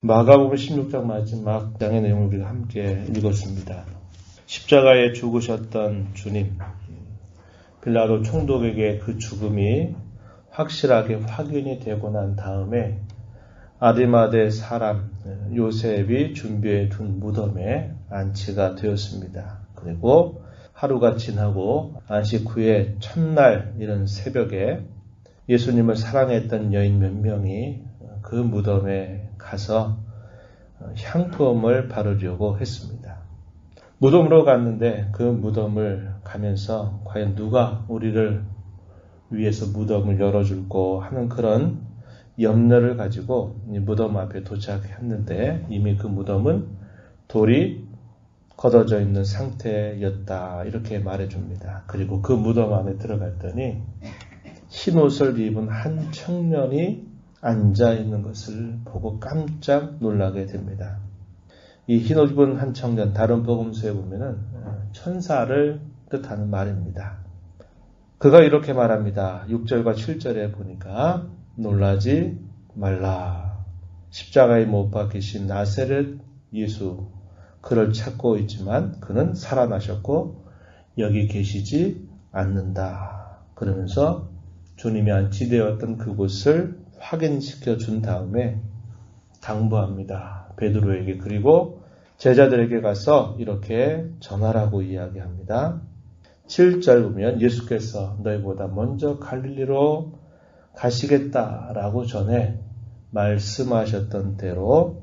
마가복음 16장 마지막 장의 내용을 우리가 함께 읽었습니다. 십자가에 죽으셨던 주님, 빌라도 총독에게 그 죽음이 확실하게 확인이 되고 난 다음에 아리마대 사람 요셉이 준비해 둔 무덤에 안치가 되었습니다. 그리고 하루가 지나고 안식 후에 첫날 이른 새벽에 예수님을 사랑했던 여인 몇 명이 그 무덤에 가서 향품을 바르려고 했습니다. 무덤으로 갔는데 그 무덤을 가면서 과연 누가 우리를 위해서 무덤을 열어줄고 하는 그런 염려를 가지고 무덤 앞에 도착했는데 이미 그 무덤은 돌이 걷어져 있는 상태였다 이렇게 말해줍니다. 그리고 그 무덤 안에 들어갔더니 흰 옷을 입은 한 청년이 앉아있는 것을 보고 깜짝 놀라게 됩니다. 이 흰 옷 입은 한 청년, 다른 복음서에 보면은 천사를 뜻하는 말입니다. 그가 이렇게 말합니다. 6절과 7절에 보니까 놀라지 말라. 십자가에 못 박히신 나사렛 예수, 그를 찾고 있지만 그는 살아나셨고 여기 계시지 않는다. 그러면서 주님이 안치되었던 그곳을 확인시켜 준 다음에 당부합니다. 베드로에게 그리고 제자들에게 가서 이렇게 전하라고 이야기합니다. 7절 보면 예수께서 너희보다 먼저 갈릴리로 가시겠다라고 전에 말씀하셨던 대로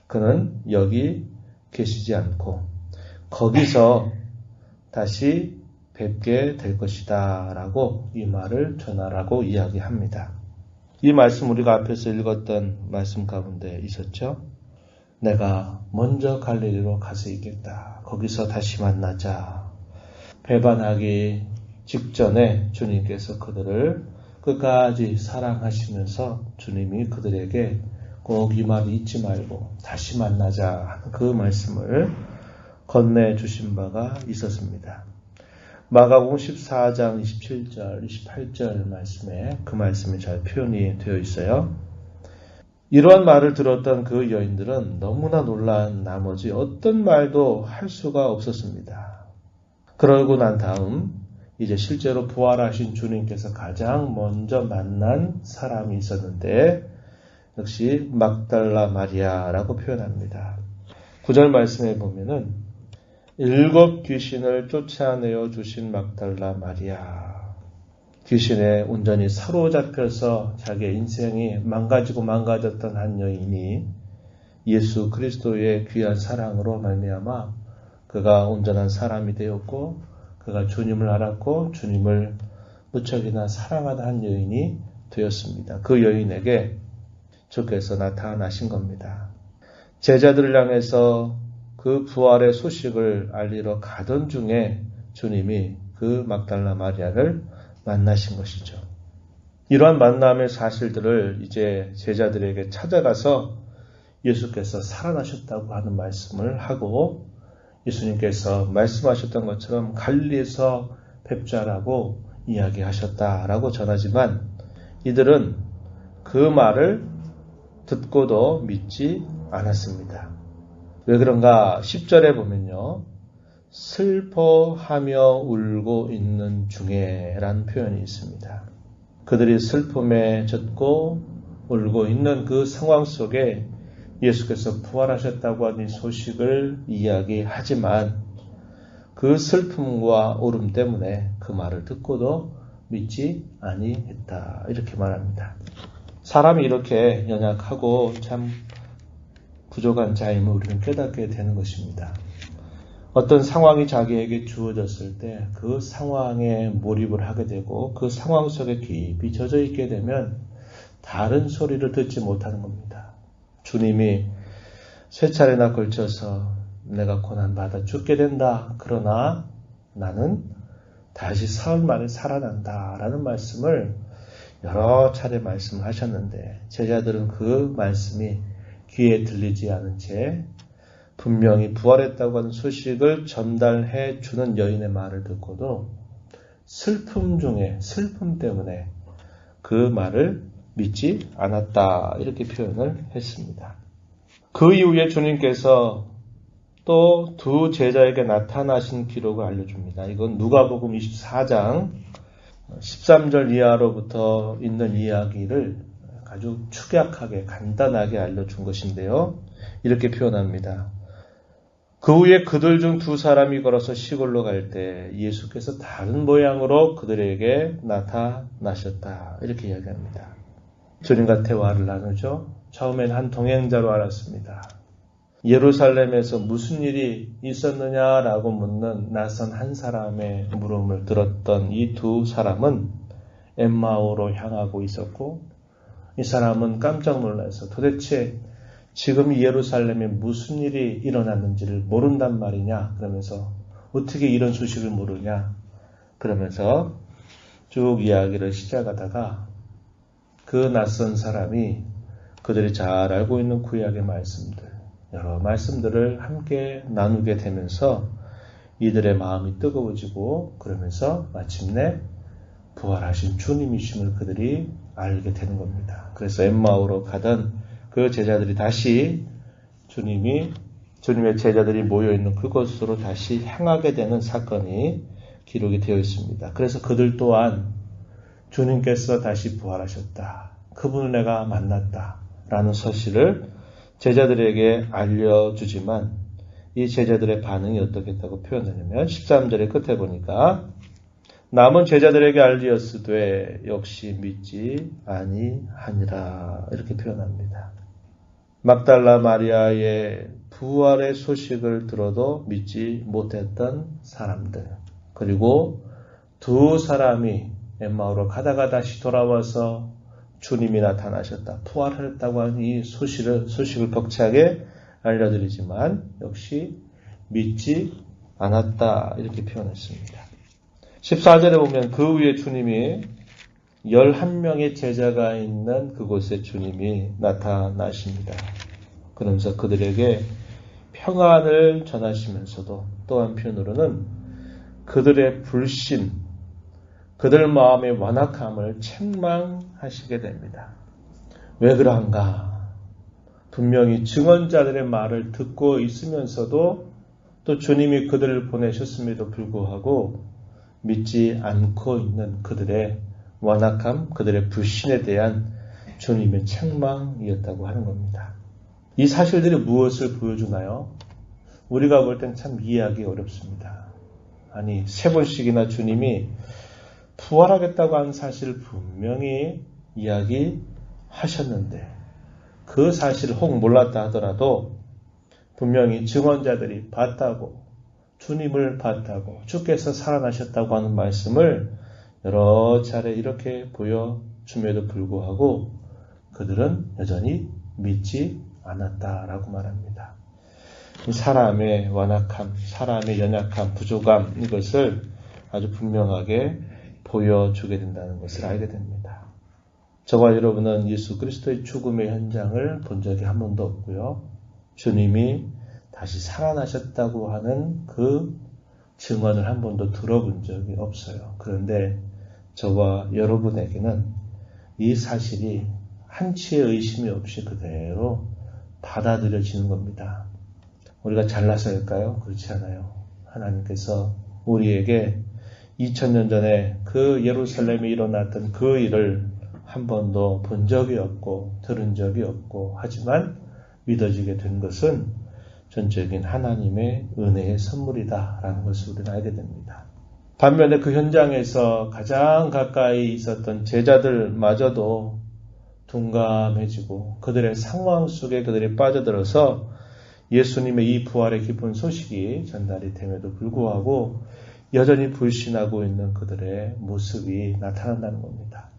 그는 여기 계시지 않고 거기서 다시 뵙게 될 것이다 라고 이 말을 전하라고 이야기합니다. 이 말씀 우리가 앞에서 읽었던 말씀 가운데 있었죠. 내가 먼저 갈릴리로 가서 있겠다. 거기서 다시 만나자. 배반하기 직전에 주님께서 그들을 끝까지 사랑하시면서 주님이 그들에게 꼭 이 말을 잊지 말고 다시 만나자 하는 그 말씀을 건네주신 바가 있었습니다. 마가복음 14장 27절, 28절 말씀에 그 말씀이 잘 표현이 되어 있어요. 이러한 말을 들었던 그 여인들은 너무나 놀란 나머지 어떤 말도 할 수가 없었습니다. 그러고 난 다음 이제 실제로 부활하신 주님께서 가장 먼저 만난 사람이 있었는데 역시 막달라 마리아라고 표현합니다. 9절 말씀에 보면은 7 귀신을 쫓아내어 주신 막달라 마리아. 귀신에 온전히 사로잡혀서 자기의 인생이 망가지고 망가졌던 한 여인이 예수 그리스도의 귀한 사랑으로 말미암아 그가 온전한 사람이 되었고 그가 주님을 알았고 주님을 무척이나 사랑하는 한 여인이 되었습니다. 그 여인에게 주께서 나타나신 겁니다. 제자들을 향해서 그 부활의 소식을 알리러 가던 중에 주님이 그 막달라 마리아를 만나신 것이죠. 이러한 만남의 사실들을 이제 제자들에게 찾아가서 예수께서 살아나셨다고 하는 말씀을 하고 예수님께서 말씀하셨던 것처럼 갈릴리에서 뵙자라고 이야기하셨다라고 전하지만 이들은 그 말을 듣고도 믿지 않았습니다. 왜 그런가? 10절에 보면요. 슬퍼하며 울고 있는 중에 라는 표현이 있습니다. 그들이 슬픔에 젖고 울고 있는 그 상황 속에 예수께서 부활하셨다고 하는 소식을 이야기하지만 그 슬픔과 울음 때문에 그 말을 듣고도 믿지 아니했다. 이렇게 말합니다. 사람이 이렇게 연약하고 참 부족한 자임을 우리는 깨닫게 되는 것입니다. 어떤 상황이 자기에게 주어졌을 때 그 상황에 몰입을 하게 되고 그 상황 속에 깊이 젖어 있게 되면 다른 소리를 듣지 못하는 겁니다. 주님이 3차례나 걸쳐서 내가 고난받아 죽게 된다. 그러나 나는 다시 사흘 만에 살아난다. 라는 말씀을 여러 차례 말씀을 하셨는데 제자들은 그 말씀이 귀에 들리지 않은 채 분명히 부활했다고 하는 소식을 전달해 주는 여인의 말을 듣고도 슬픔 중에 슬픔 때문에 그 말을 믿지 않았다 이렇게 표현을 했습니다. 그 이후에 주님께서 또 두 제자에게 나타나신 기록을 알려줍니다. 이건 누가복음 24장 13절 이하로부터 있는 이야기를 아주 축약하게 간단하게 알려준 것인데요. 이렇게 표현합니다. 그 후에 그들 중 두 사람이 걸어서 시골로 갈 때 예수께서 다른 모양으로 그들에게 나타나셨다. 이렇게 이야기합니다. 주님과 대화를 나누죠. 처음엔 한 동행자로 알았습니다. 예루살렘에서 무슨 일이 있었느냐라고 묻는 낯선 한 사람의 물음을 들었던 이 두 사람은 엠마오로 향하고 있었고, 이 사람은 깜짝 놀라서 도대체 지금 예루살렘에 무슨 일이 일어났는지를 모른단 말이냐, 그러면서 어떻게 이런 소식을 모르냐, 그러면서 쭉 이야기를 시작하다가 그 낯선 사람이 그들이 잘 알고 있는 구약의 말씀들, 여러 말씀들을 함께 나누게 되면서 이들의 마음이 뜨거워지고, 그러면서 마침내 부활하신 주님이심을 그들이 알게 되는 겁니다. 그래서 엠마오로 가던 그 제자들이 다시 주님의 제자들이 모여있는 그곳으로 다시 향하게 되는 사건이 기록이 되어 있습니다. 그래서 그들 또한 주님께서 다시 부활하셨다, 그분을 내가 만났다 라는 사실을 제자들에게 알려주지만, 이 제자들의 반응이 어떻겠다고 표현하냐면 13절의 끝에 보니까 남은 제자들에게 알리었으되 역시 믿지 아니하니라, 이렇게 표현합니다. 막달라 마리아의 부활의 소식을 들어도 믿지 못했던 사람들, 그리고 두 사람이 엠마오로 가다가 다시 돌아와서 주님이 나타나셨다, 부활했다고 하는 이 소식을 벅차게 알려드리지만 역시 믿지 않았다, 이렇게 표현했습니다. 14절에 보면 그 후에 주님이 11명의 제자가 있는 그곳에 주님이 나타나십니다. 그러면서 그들에게 평안을 전하시면서도 또 한편으로는 그들의 불신, 그들 마음의 완악함을 책망하시게 됩니다. 왜 그러한가? 분명히 증언자들의 말을 듣고 있으면서도 또 주님이 그들을 보내셨음에도 불구하고 믿지 않고 있는 그들의 완악함, 그들의 불신에 대한 주님의 책망이었다고 하는 겁니다. 이 사실들이 무엇을 보여주나요? 우리가 볼 땐 참 이해하기 어렵습니다. 아니, 3번씩이나 주님이 부활하겠다고 하는 사실을 분명히 이야기하셨는데, 그 사실을 혹 몰랐다 하더라도 분명히 증언자들이 봤다고, 주님을 봤다고, 주께서 살아나셨다고 하는 말씀을 여러 차례 이렇게 보여줌에도 불구하고 그들은 여전히 믿지 않았다라고 말합니다. 사람의 완악함, 사람의 연약함, 부족함, 이것을 아주 분명하게 보여주게 된다는 것을 알게 됩니다. 저와 여러분은 예수 그리스도의 죽음의 현장을 본 적이 한 번도 없고요. 주님이 다시 살아나셨다고 하는 그 증언을 한 번도 들어본 적이 없어요. 그런데 저와 여러분에게는 이 사실이 한치의 의심이 없이 그대로 받아들여지는 겁니다. 우리가 잘나서일까요? 그렇지 않아요. 하나님께서 우리에게 2000년 전에 그 예루살렘에 일어났던 그 일을 한 번도 본 적이 없고 들은 적이 없고, 하지만 믿어지게 된 것은 전적인 하나님의 은혜의 선물이다라는 것을 우리는 알게 됩니다. 반면에 그 현장에서 가장 가까이 있었던 제자들마저도 둔감해지고 그들의 상황 속에 그들이 빠져들어서 예수님의 이 부활의 기쁜 소식이 전달이 됨에도 불구하고 여전히 불신하고 있는 그들의 모습이 나타난다는 겁니다.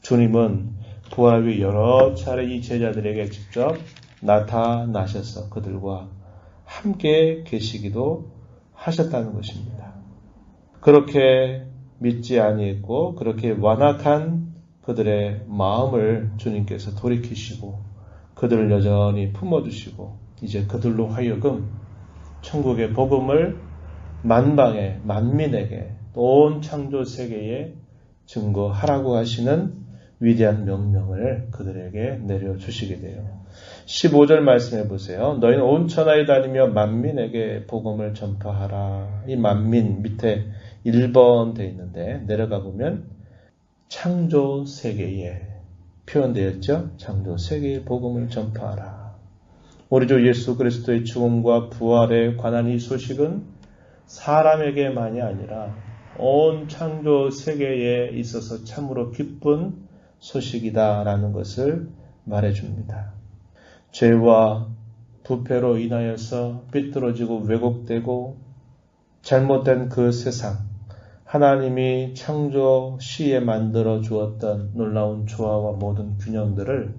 주님은 부활 후 여러 차례 이 제자들에게 직접 나타나셔서 그들과 함께 계시기도 하셨다는 것입니다. 그렇게 믿지 아니했고 그렇게 완악한 그들의 마음을 주님께서 돌이키시고 그들을 여전히 품어주시고 이제 그들로 하여금 천국의 복음을 만방에 만민에게 온 창조 세계에 증거하라고 하시는 위대한 명령을 그들에게 내려주시게 돼요. 15절 말씀해 보세요. 너희는 온 천하에 다니며 만민에게 복음을 전파하라. 이 만민 밑에 1번 되어 있는데 내려가 보면 창조 세계에 표현되어 있죠. 창조 세계의 복음을 전파하라. 우리 주 예수 그리스도의 죽음과 부활에 관한 이 소식은 사람에게만이 아니라 온 창조 세계에 있어서 참으로 기쁜 소식이다라는 것을 말해줍니다. 죄와 부패로 인하여서 삐뚤어지고 왜곡되고 잘못된 그 세상, 하나님이 창조 시에 만들어 주었던 놀라운 조화와 모든 균형들을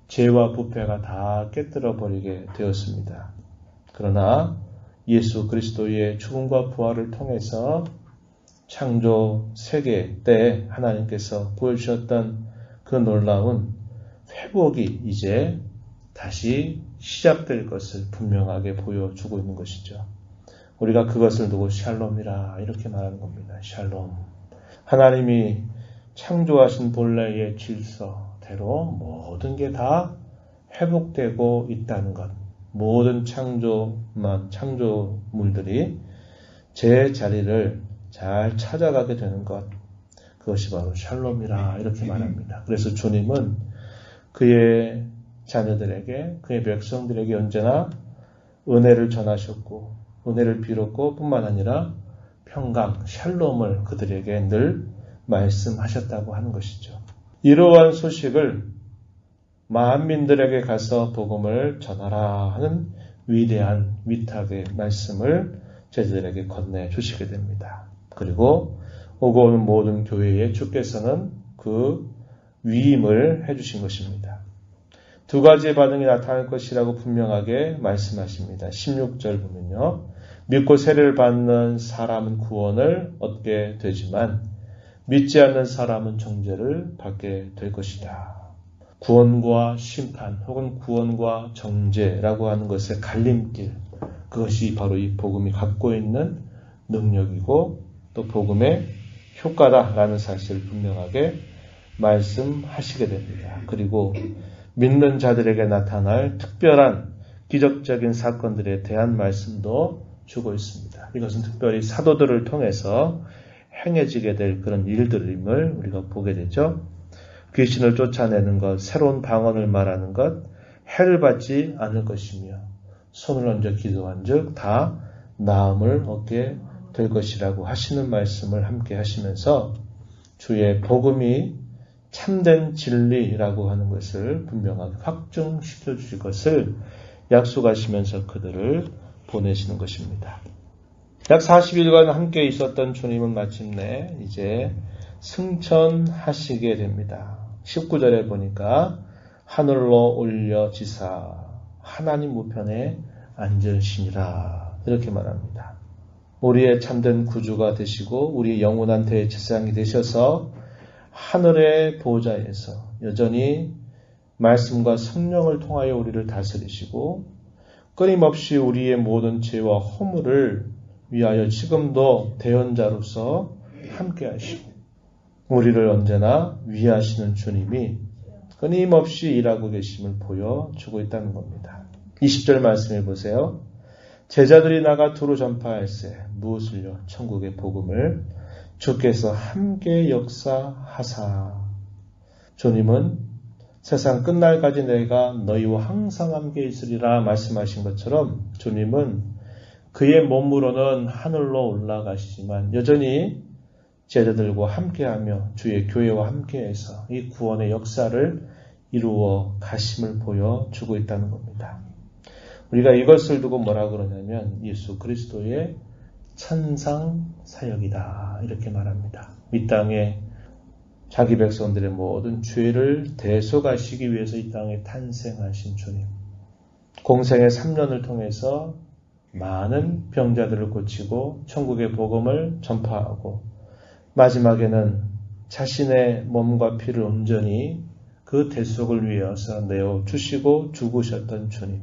죄와 부패가 다 깨뜨려 버리게 되었습니다. 그러나 예수 그리스도의 죽음과 부활을 통해서 창조 세계 때 하나님께서 보여주셨던 그 놀라운 회복이 이제 다시 시작될 것을 분명하게 보여주고 있는 것이죠. 우리가 그것을 두고 샬롬이라 이렇게 말하는 겁니다. 샬롬. 하나님이 창조하신 본래의 질서대로 모든 게 다 회복되고 있다는 것. 모든 창조물들이 제 자리를 잘 찾아가게 되는 것. 그것이 바로 샬롬이라 이렇게 말합니다. 그래서 주님은 그의 자녀들에게, 그의 백성들에게 언제나 은혜를 전하셨고 은혜를 빌었고 뿐만 아니라 평강, 샬롬을 그들에게 늘 말씀하셨다고 하는 것이죠. 이러한 소식을 만민들에게 가서 복음을 전하라 하는 위대한 위탁의 말씀을 제자들에게 건네주시게 됩니다. 그리고 오고 오는 모든 교회에 주께서는 그 위임을 해주신 것입니다. 두 가지의 반응이 나타날 것이라고 분명하게 말씀하십니다. 16절 보면요. 믿고 세례를 받는 사람은 구원을 얻게 되지만 믿지 않는 사람은 정죄를 받게 될 것이다. 구원과 심판 혹은 구원과 정죄라고 하는 것의 갈림길, 그것이 바로 이 복음이 갖고 있는 능력이고 또 복음의 효과다라는 사실을 분명하게 말씀하시게 됩니다. 그리고 믿는 자들에게 나타날 특별한 기적적인 사건들에 대한 말씀도 주고 있습니다. 이것은 특별히 사도들을 통해서 행해지게 될 그런 일들임을 우리가 보게 되죠. 귀신을 쫓아내는 것, 새로운 방언을 말하는 것, 해를 받지 않을 것이며 손을 얹어 기도한 즉 다 나음을 얻게 될 것이라고 하시는 말씀을 함께 하시면서 주의 복음이 참된 진리라고 하는 것을 분명하게 확증시켜 주실 것을 약속하시면서 그들을 보내시는 것입니다. 약 40일간 함께 있었던 주님은 마침내 이제 승천하시게 됩니다. 19절에 보니까 하늘로 올려지사 하나님 우편에 앉으시니라 이렇게 말합니다. 우리의 참된 구주가 되시고 우리의 영원한 대제사장이 되셔서 하늘의 보좌에서 여전히 말씀과 성령을 통하여 우리를 다스리시고 끊임없이 우리의 모든 죄와 허물을 위하여 지금도 대언자로서 함께 하시고 우리를 언제나 위하시는 주님이 끊임없이 일하고 계심을 보여주고 있다는 겁니다. 20절 말씀해 보세요. 제자들이 나가 두루 전파할세 무엇을요? 천국의 복음을 주께서 함께 역사하사. 주님은 세상 끝날까지 내가 너희와 항상 함께 있으리라 말씀하신 것처럼 주님은 그의 몸으로는 하늘로 올라가시지만 여전히 제자들과 함께하며 주의 교회와 함께해서 이 구원의 역사를 이루어 가심을 보여주고 있다는 겁니다. 우리가 이것을 두고 뭐라 그러냐면 예수 그리스도의 천상 사역이다 이렇게 말합니다. 이 땅에 자기 백성들의 모든 죄를 대속하시기 위해서 이 땅에 탄생하신 주님. 공생의 3년을 통해서 많은 병자들을 고치고 천국의 복음을 전파하고 마지막에는 자신의 몸과 피를 온전히 그 대속을 위해서 내어주시고 죽으셨던 주님.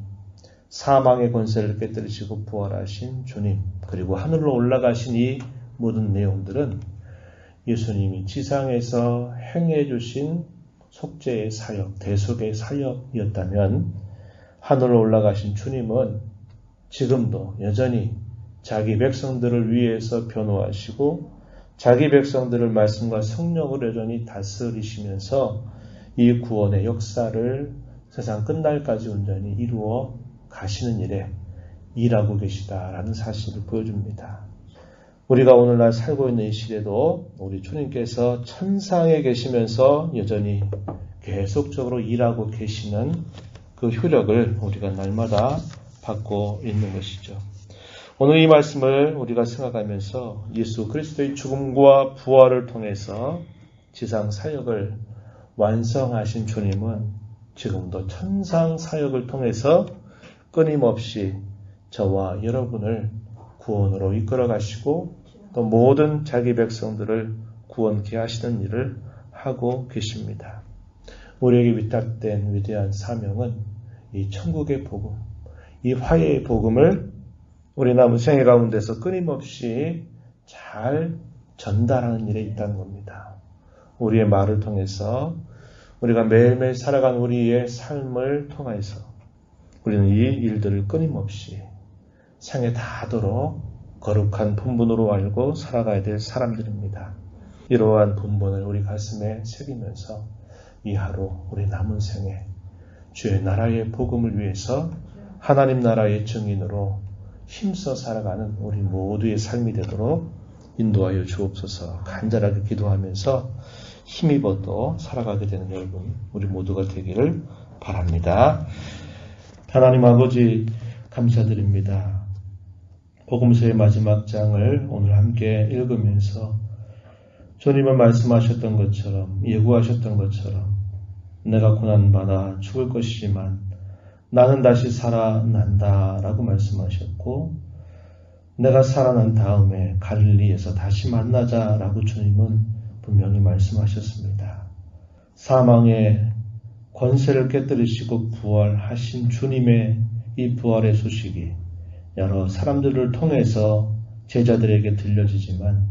사망의 권세를 깨뜨리시고 부활하신 주님. 그리고 하늘로 올라가신 이 모든 내용들은 예수님이 지상에서 행해 주신 속죄의 사역, 대속의 사역이었다면 하늘로 올라가신 주님은 지금도 여전히 자기 백성들을 위해서 변호하시고 자기 백성들을 말씀과 성령으로 여전히 다스리시면서 이 구원의 역사를 세상 끝날까지 온전히 이루어 가시는 일에 일하고 계시다라는 사실을 보여줍니다. 우리가 오늘날 살고 있는 이 시대도 우리 주님께서 천상에 계시면서 여전히 계속적으로 일하고 계시는 그 효력을 우리가 날마다 받고 있는 것이죠. 오늘 이 말씀을 우리가 생각하면서 예수 그리스도의 죽음과 부활을 통해서 지상 사역을 완성하신 주님은 지금도 천상 사역을 통해서 끊임없이 저와 여러분을 구원으로 이끌어 가시고 또 모든 자기 백성들을 구원케 하시는 일을 하고 계십니다. 우리에게 위탁된 위대한 사명은 이 천국의 복음, 이 화해의 복음을 우리 남은 생애 가운데서 끊임없이 잘 전달하는 일에 있다는 겁니다. 우리의 말을 통해서 우리가 매일매일 살아간 우리의 삶을 통해서 우리는 이 일들을 끊임없이 생에 닿도록 거룩한 본분으로 알고 살아가야 될 사람들입니다. 이러한 본분을 우리 가슴에 새기면서 이 하루 우리 남은 생에 주의 나라의 복음을 위해서 하나님 나라의 증인으로 힘써 살아가는 우리 모두의 삶이 되도록 인도하여 주옵소서. 간절하게 기도하면서 힘입어 또 살아가게 되는 여러분 우리 모두가 되기를 바랍니다. 하나님 아버지 감사드립니다. 복음서의 마지막 장을 오늘 함께 읽으면서 주님은 말씀하셨던 것처럼 예고하셨던 것처럼 내가 고난받아 죽을 것이지만 나는 다시 살아난다 라고 말씀하셨고 내가 살아난 다음에 갈릴리에서 다시 만나자 라고 주님은 분명히 말씀하셨습니다. 사망의 권세를 깨뜨리시고 부활하신 주님의 이 부활의 소식이 여러 사람들을 통해서 제자들에게 들려지지만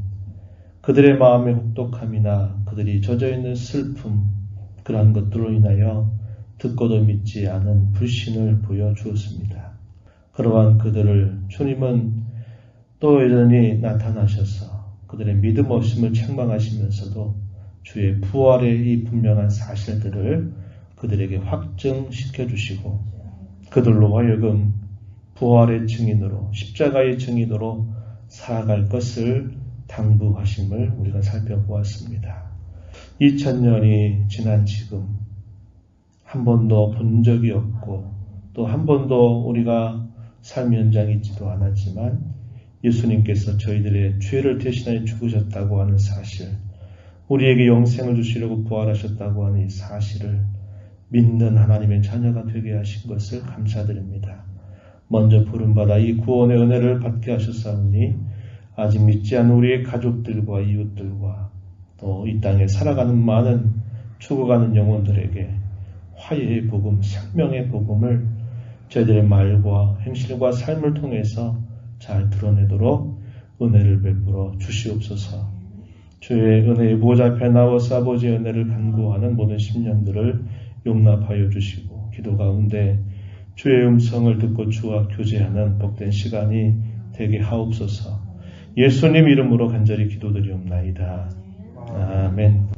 그들의 마음의 혹독함이나 그들이 젖어있는 슬픔 그러한 것들로 인하여 듣고도 믿지 않은 불신을 보여주었습니다. 그러한 그들을 주님은 또 여전히 나타나셔서 그들의 믿음 없음을 책망하시면서도 주의 부활의 이 분명한 사실들을 그들에게 확증시켜 주시고 그들로 하여금 부활의 증인으로 십자가의 증인으로 살아갈 것을 당부하심을 우리가 살펴보았습니다. 2000년이 지난 지금 한 번도 본 적이 없고 또 한 번도 우리가 삶 현장에 있지도 않았지만 예수님께서 저희들의 죄를 대신하여 죽으셨다고 하는 사실, 우리에게 영생을 주시려고 부활하셨다고 하는 이 사실을 믿는 하나님의 자녀가 되게 하신 것을 감사드립니다. 먼저 부름받아 이 구원의 은혜를 받게 하셨사오니 아직 믿지 않는 우리의 가족들과 이웃들과 또 이 땅에 살아가는 많은 죽어가는 영혼들에게 화해의 복음, 생명의 복음을 저희들의 말과 행실과 삶을 통해서 잘 드러내도록 은혜를 베풀어 주시옵소서. 주의 은혜의 보좌 앞에 나와서 아버지의 은혜를 간구하는 모든 심령들을 용납하여 주시고 기도 가운데 주의 음성을 듣고 주와 교제하는 복된 시간이 되게 하옵소서. 예수님 이름으로 간절히 기도드리옵나이다. 아멘.